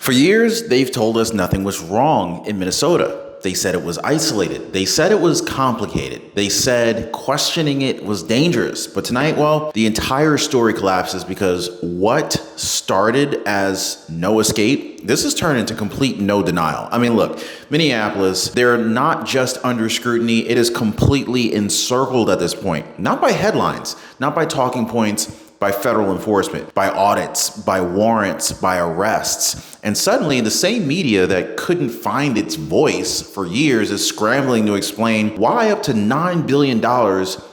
For years, they've told us nothing was wrong in Minnesota. They said it was isolated. They said it was complicated. They said questioning it was dangerous. But tonight, well, the entire story collapses because what started as no escape, this has turned into complete no denial. I mean, look, Minneapolis, they're not just under scrutiny. It is completely encircled at this point. Not by headlines, not by talking points, by federal enforcement, by audits, by warrants, by arrests. And suddenly the same media that couldn't find its voice for years is scrambling to explain why up to $9 billion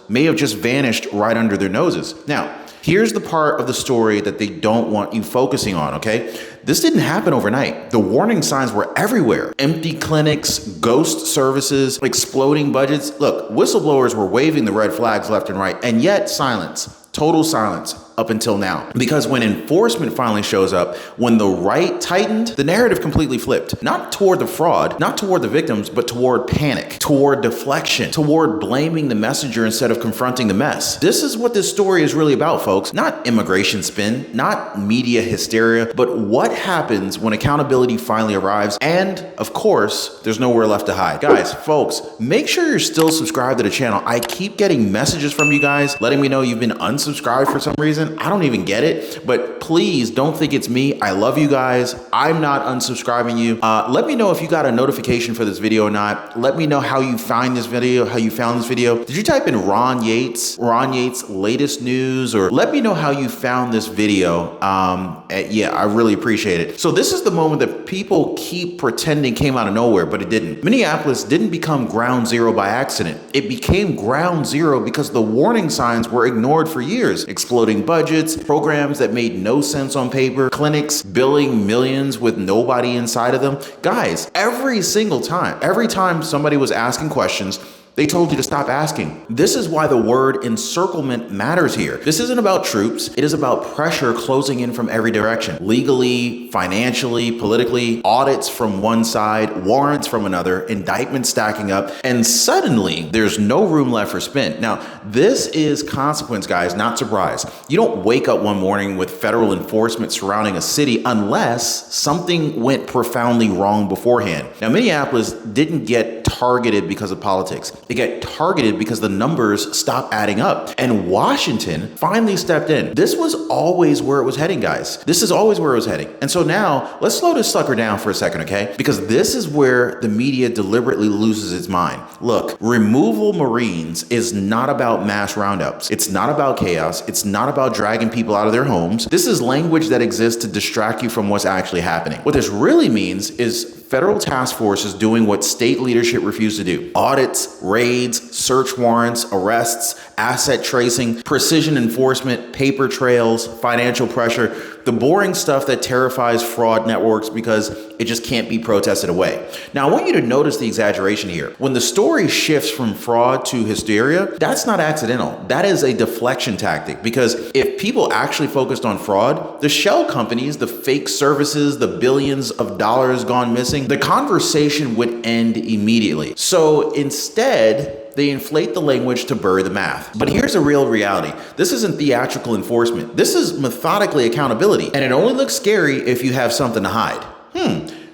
may have just vanished right under their noses. Now, here's the part of the story that they don't want you focusing on, okay? This didn't happen overnight. The warning signs were everywhere. Empty clinics, ghost services, exploding budgets. Look, whistleblowers were waving the red flags left and right, and yet silence. Total silence up until now. Because when enforcement finally shows up, when the right tightened, the narrative completely flipped. Not toward the fraud, not toward the victims, but toward panic, toward deflection, toward blaming the messenger instead of confronting the mess. This is what this story is really about, folks. Not immigration spin, not media hysteria, but what happens when accountability finally arrives. And of course, there's nowhere left to hide. Guys, folks, make sure you're still subscribed to the channel. I keep getting messages from you guys letting me know you've been unsubscribed for some reason. I don't even get it, but please don't think it's me. I love you guys. I'm not unsubscribing you. Let me know if you got a notification for this video or not. Let me know how you find this video, how you found this video. Did you type in Ron Yates' latest news, or let me know how you found this video. Yeah, I really appreciate it. So this is the moment that people keep pretending came out of nowhere, but it didn't. Minneapolis didn't become ground zero by accident. It became ground zero because the warning signs were ignored for years. Exploding budgets, programs that made no sense on paper, clinics billing millions with nobody inside of them. Guys, every time somebody was asking questions, they told you to stop asking. This is why the word encirclement matters here. This isn't about troops. It is about pressure closing in from every direction. Legally, financially, politically, audits from one side, warrants from another, indictments stacking up, and suddenly there's no room left for spin. Now, this is consequence, guys, not surprise. You don't wake up one morning with federal enforcement surrounding a city unless something went profoundly wrong beforehand. Now, Minneapolis didn't get targeted because of politics. It got targeted because the numbers stopped adding up. And Washington finally stepped in. This was always where it was heading, guys. This is always where it was heading. And so now let's slow this sucker down for a second, okay? Because this is where the media deliberately loses its mind. Look, removal Marines is not about mass roundups. It's not about chaos. It's not about dragging people out of their homes. This is language that exists to distract you from what's actually happening. What this really means is federal task forces doing what state leadership refused to do. Audits, raids, search warrants, arrests, asset tracing, precision enforcement, paper trails, financial pressure, the boring stuff that terrifies fraud networks because it just can't be protested away. Now, I want you to notice the exaggeration here. When the story shifts from fraud to hysteria, that's not accidental. That is a deflection tactic, because if people actually focused on fraud, the shell companies, the fake services, the billions of dollars gone missing, the conversation would end immediately. So instead, they inflate the language to bury the math. But here's a real reality. This isn't theatrical enforcement. This is methodically accountability. And it only looks scary if you have something to hide.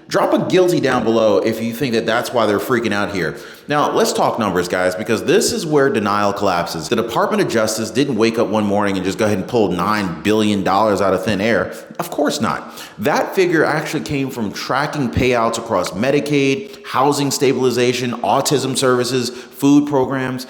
Drop a guilty down below if you think that that's why they're freaking out here. Now, let's talk numbers, guys, because this is where denial collapses. The Department of Justice didn't wake up one morning and just go ahead and pull $9 billion out of thin air. Of course not. That figure actually came from tracking payouts across Medicaid, housing stabilization, autism services, food programs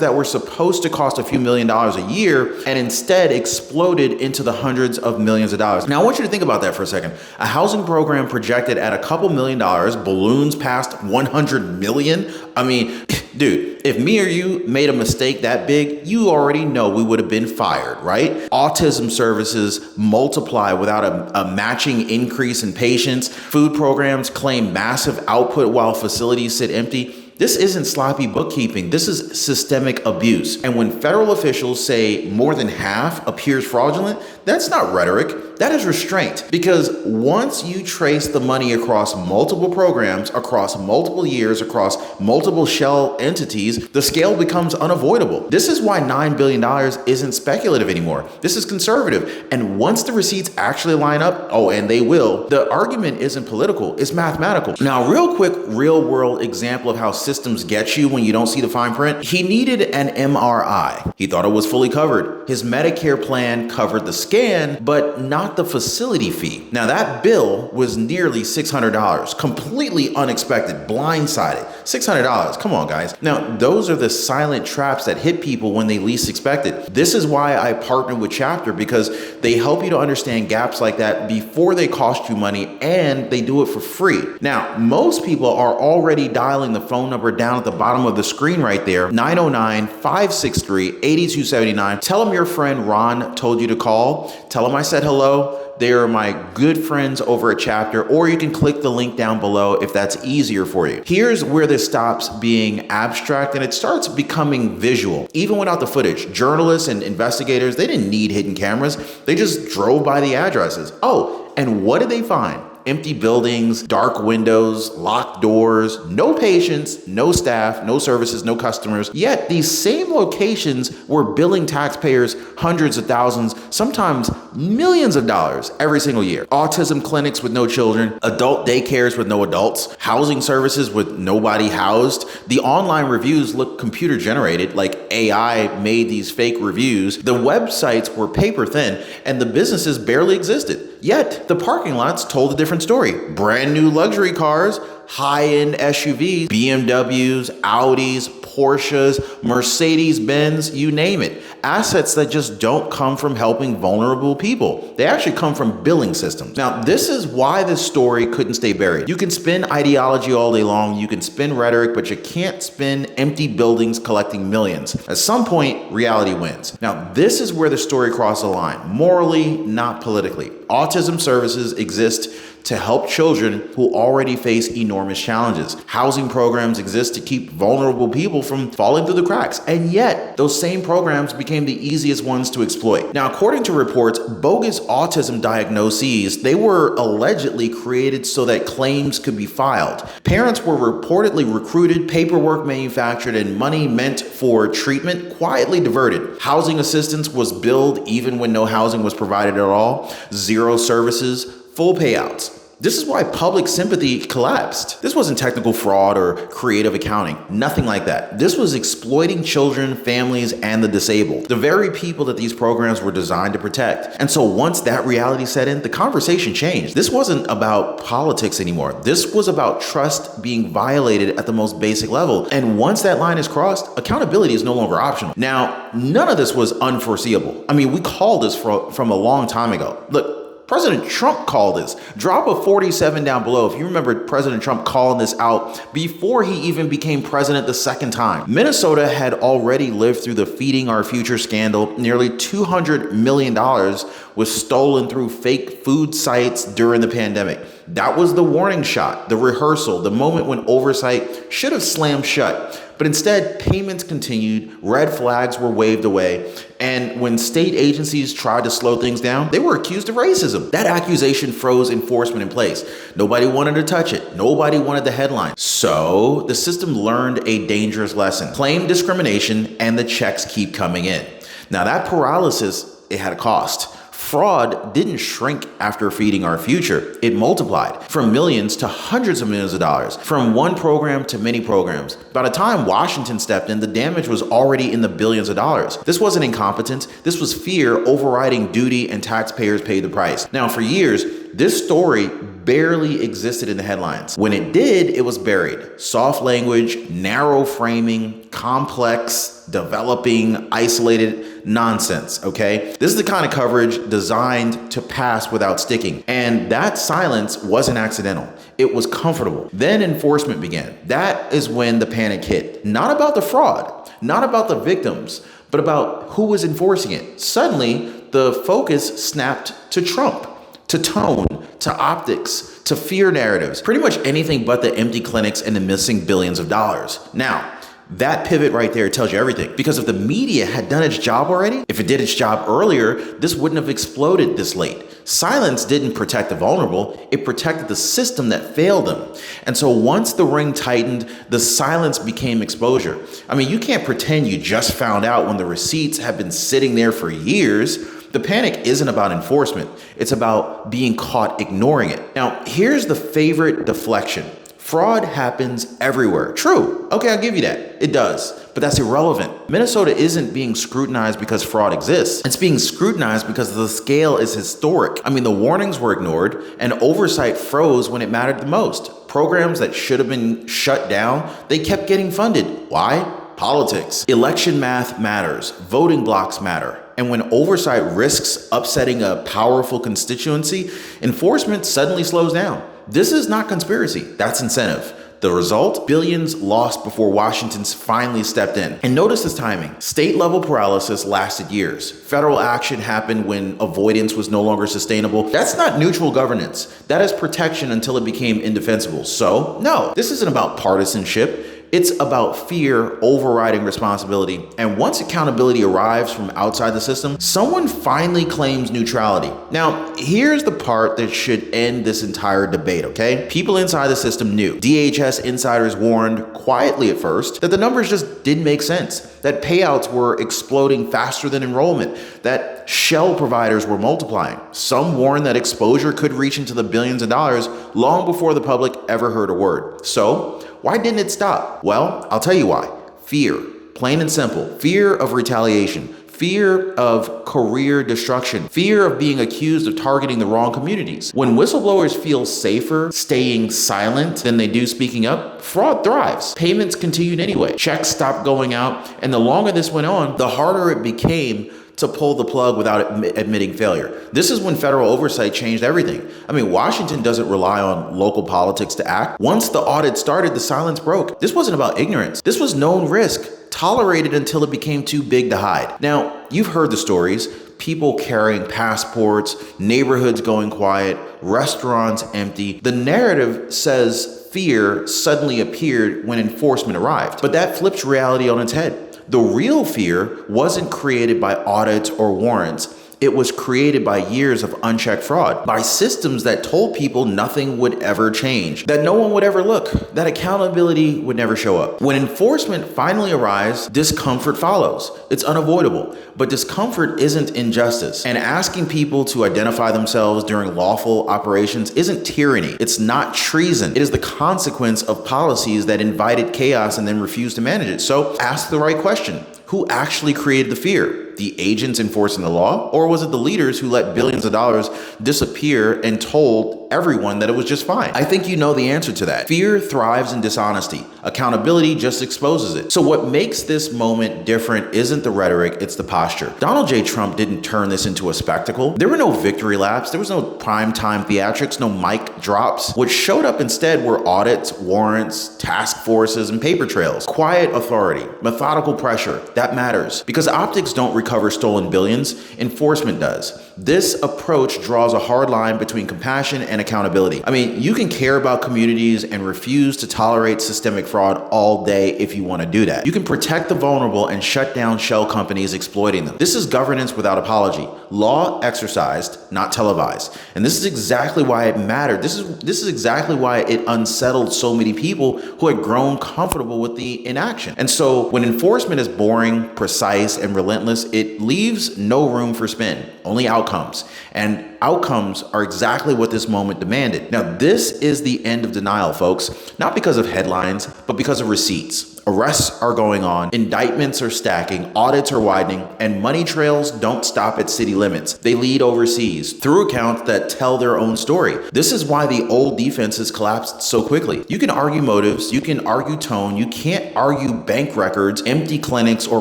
that were supposed to cost a few $1,000,000 a year and instead exploded into the hundreds of millions of dollars. Now, I want you to think about that for a second. A housing program projected at a couple $1,000,000 balloons past 100 million. I mean, dude, if me or you made a mistake that big, you already know we would have been fired, right? Autism services multiply without a matching increase in patients. Food programs claim massive output while facilities sit empty. This isn't sloppy bookkeeping. This is systemic abuse. And when federal officials say more than half appears fraudulent, that's not rhetoric. That is restraint, because once you trace the money across multiple programs, across multiple years, across multiple shell entities, the scale becomes unavoidable. This is why $9 billion isn't speculative anymore. This is conservative. And once the receipts actually line up, and they will, the argument isn't political, it's mathematical. Now, real quick, real world example of how systems get you when you don't see the fine print. He needed an MRI. He thought it was fully covered. His Medicare plan covered the scan, but not the facility fee. Now, that bill was nearly $600, completely unexpected, blindsided. $600, come on guys. Now, those are the silent traps that hit people when they least expect it. This is why I partnered with Chapter, because they help you to understand gaps like that before they cost you money, and they do it for free. Now, most people are already dialing the phone number down at the bottom of the screen right there, 909-563-8279. Tell them your friend Ron told you to call. Tell them I said hello. They are my good friends over at Chapter, or you can click the link down below if that's easier for you. Here's where this stops being abstract and it starts becoming visual. Even without the footage, journalists and investigators, they didn't need hidden cameras. They just drove by the addresses. Oh, and what did they find? Empty buildings, dark windows, locked doors, no patients, no staff, no services, no customers. Yet these same locations were billing taxpayers hundreds of thousands, sometimes millions of dollars every single year. Autism clinics with no children, adult daycares with no adults, housing services with nobody housed. The online reviews look computer generated, like AI made these fake reviews. The websites were paper thin and the businesses barely existed. Yet the parking lots told a different story. Brand new luxury cars, high-end SUVs, BMWs, Audis, Porsches, Mercedes-Benz, you name it. Assets that just don't come from helping vulnerable people. They actually come from billing systems. Now, this is why this story couldn't stay buried. You can spin ideology all day long, you can spin rhetoric, but you can't spin empty buildings collecting millions. At some point, reality wins. Now, this is where the story crosses the line. Morally, not politically. Autism services exist to help children who already face enormous challenges. Housing programs exist to keep vulnerable people from falling through the cracks. And yet, those same programs became the easiest ones to exploit. Now, according to reports, bogus autism diagnoses, they were allegedly created so that claims could be filed. Parents were reportedly recruited, paperwork manufactured, and money meant for treatment quietly diverted. Housing assistance was billed even when no housing was provided at all. Zero services, full payouts. This is why public sympathy collapsed. This wasn't technical fraud or creative accounting, nothing like that. This was exploiting children, families, and the disabled, the very people that these programs were designed to protect. And so once that reality set in, the conversation changed. This wasn't about politics anymore. This was about trust being violated at the most basic level. And once that line is crossed, accountability is no longer optional. Now, none of this was unforeseeable. I mean, we called this from a long time ago. Look, President Trump called this. Drop a 47 down below if you remember President Trump calling this out before he even became president the second time. Minnesota had already lived through the Feeding Our Future scandal. Nearly $200 million was stolen through fake food sites during the pandemic. That was the warning shot, the rehearsal, the moment when oversight should have slammed shut. But instead, payments continued, red flags were waved away, and when state agencies tried to slow things down, they were accused of racism. That accusation froze enforcement in place. Nobody wanted to touch it. Nobody wanted the headline. So the system learned a dangerous lesson. Claim discrimination and the checks keep coming in. Now that paralysis, it had a cost. Fraud didn't shrink after Feeding Our Future. It multiplied from millions to hundreds of millions of dollars, from one program to many programs. By the time Washington stepped in, the damage was already in the billions of dollars. This wasn't incompetence. This was fear overriding duty, and taxpayers paid the price. Now, for years, this story barely existed in the headlines. When it did, it was buried. Soft language, narrow framing, complex, developing, isolated nonsense, okay? This is the kind of coverage designed to pass without sticking. And that silence wasn't accidental. It was comfortable. Then enforcement began. That is when the panic hit. Not about the fraud, not about the victims, but about who was enforcing it. Suddenly, the focus snapped to Trump, to tone, to optics, to fear narratives, pretty much anything but the empty clinics and the missing billions of dollars. Now, That pivot right there tells you everything. Because if the media had done its job already, if it did its job earlier, this wouldn't have exploded this late. Silence didn't protect the vulnerable, it protected the system that failed them. And so once the ring tightened, the silence became exposure. I mean, you can't pretend you just found out when the receipts have been sitting there for years. The panic isn't about enforcement, it's about being caught ignoring it. Now, here's the favorite deflection. Fraud happens everywhere. True. Okay, I'll give you that. It does. But that's irrelevant. Minnesota isn't being scrutinized because fraud exists. It's being scrutinized because the scale is historic. I mean, the warnings were ignored and oversight froze when it mattered the most. Programs that should have been shut down, they kept getting funded. Why? Politics. Election math matters. Voting blocks matter. And when oversight risks upsetting a powerful constituency, enforcement suddenly slows down. This is not conspiracy, that's incentive. The result? Billions lost before Washington's finally stepped in. And notice this timing. State level paralysis lasted years. Federal action happened when avoidance was no longer sustainable. That's not neutral governance. That is protection until it became indefensible. So, no, this isn't about partisanship. It's about fear overriding responsibility. And once accountability arrives from outside the system, someone finally claims neutrality. Now, here's the part that should end this entire debate, okay? People inside the system knew. DHS insiders warned quietly at first that the numbers just didn't make sense, that payouts were exploding faster than enrollment, that shell providers were multiplying. Some warned that exposure could reach into the billions of dollars long before the public ever heard a word. So, why didn't it stop? Well, I'll tell you why. Fear. Plain and simple. Fear of retaliation. Fear of career destruction. Fear of being accused of targeting the wrong communities. When whistleblowers feel safer staying silent than they do speaking up, fraud thrives. Payments continued anyway. Checks stopped going out. And the longer this went on, the harder it became to pull the plug without admitting failure. This is when federal oversight changed everything. I mean, Washington doesn't rely on local politics to act. Once the audit started, the silence broke. This wasn't about ignorance. This was known risk, tolerated until it became too big to hide. Now, you've heard the stories. People carrying passports, neighborhoods going quiet, restaurants empty. The narrative says fear suddenly appeared when enforcement arrived. But that flips reality on its head. The real fear wasn't created by audits or warrants. It was created by years of unchecked fraud, by systems that told people nothing would ever change, that no one would ever look, that accountability would never show up. When enforcement finally arrives, discomfort follows. It's unavoidable, but discomfort isn't injustice. And asking people to identify themselves during lawful operations isn't tyranny. It's not treason. It is the consequence of policies that invited chaos and then refused to manage it. So ask the right question. Who actually created the fear? The agents enforcing the law? Or was it the leaders who let billions of dollars disappear and told everyone that it was just fine? I think you know the answer to that. Fear thrives in dishonesty. Accountability just exposes it. So what makes this moment different isn't the rhetoric, it's the posture. Donald J. Trump didn't turn this into a spectacle. There were no victory laps. There was no primetime theatrics, no mic drops. What showed up instead were audits, warrants, task forces, and paper trails. Quiet authority, methodical pressure. That matters. Because optics don't recover stolen billions, enforcement does. This approach draws a hard line between compassion and accountability. I mean, you can care about communities and refuse to tolerate systemic fraud all day if you want to do that. You can protect the vulnerable and shut down shell companies exploiting them. This is governance without apology. Law exercised, not televised. And this is exactly why it mattered. This is exactly why it unsettled so many people who had grown comfortable with the inaction. And so when enforcement is boring, precise, and relentless, it leaves no room for spin, only outcomes. And outcomes are exactly what this moment demanded. Now, this is the end of denial, folks, not because of headlines, but because of receipts. Arrests are going on, indictments are stacking, audits are widening, and money trails don't stop at city limits. They lead overseas through accounts that tell their own story. This is why the old defenses collapsed so quickly. You can argue motives, you can argue tone, you can't argue bank records, empty clinics, or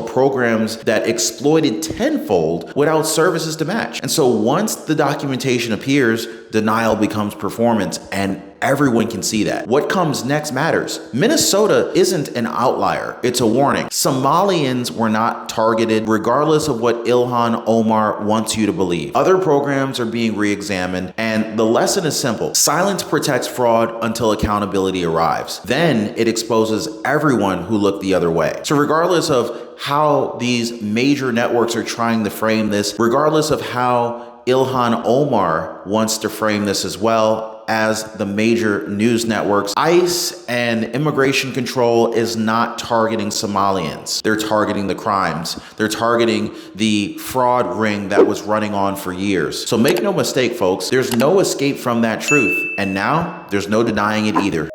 programs that exploited tenfold without services to match. And so once the documentation appears, denial becomes performance, and everyone can see that. What comes next matters. Minnesota isn't an outlier. It's a warning. Somalians were not targeted regardless of what Ilhan Omar wants you to believe. Other programs are being re-examined, and the lesson is simple. Silence protects fraud until accountability arrives. Then it exposes everyone who looked the other way. So regardless of how these major networks are trying to frame this, regardless of how Ilhan Omar wants to frame this as well, as the major news networks, ICE and immigration control is not targeting Somalians. They're targeting the crimes. They're targeting the fraud ring that was running on for years. So make no mistake, folks, there's no escape from that truth. And now there's no denying it either.